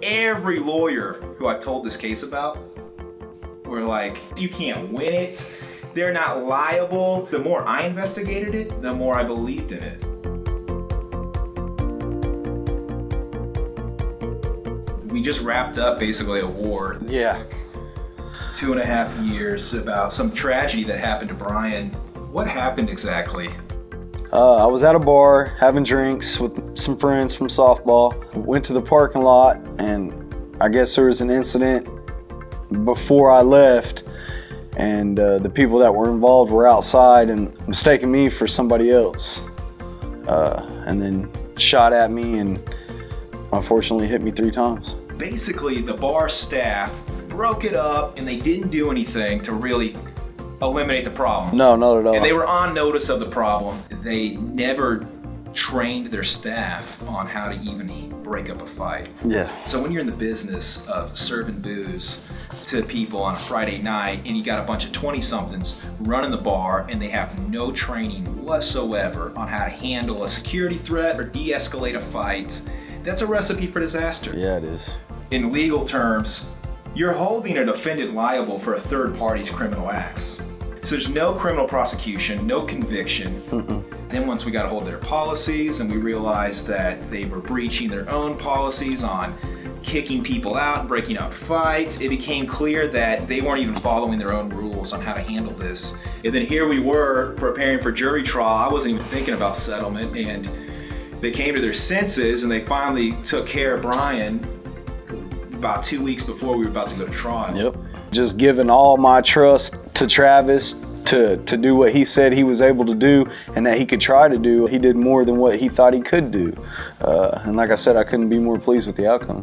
Every lawyer who I told this case about were like, you can't win it. They're not liable. The more I investigated it, the more I believed in it. We just wrapped up basically a war. Yeah. 2.5 years about some tragedy that happened to Brian. What happened exactly? I was at a bar having drinks with some friends from softball. Went to the parking lot, and I guess there was an incident before I left, and the people that were involved were outside and mistaken me for somebody else, and then shot at me and unfortunately hit me 3 times. Basically, the bar staff broke it up and they didn't do anything to really eliminate the problem. No, not at all. And they were on notice of the problem. They never trained their staff on how to even break up a fight. Yeah. So when you're in the business of serving booze to people on a Friday night and you got a bunch of 20-somethings running the bar and they have no training whatsoever on how to handle a security threat or de-escalate a fight, that's a recipe for disaster. Yeah, it is. In legal terms, you're holding a defendant liable for a third party's criminal acts. So there's no criminal prosecution, no conviction. Then once we got a hold of their policies and we realized that they were breaching their own policies on kicking people out and breaking up fights, it became clear that they weren't even following their own rules on how to handle this. And then here we were preparing for jury trial. I wasn't even thinking about settlement, and they came to their senses and they finally took care of Brian about 2 weeks before we were about to go to trial. Yep. Just giving all my trust to Travis to do what he said he was able to do and that he could try to do. He did more than what he thought he could do. And like I said, I couldn't be more pleased with the outcome.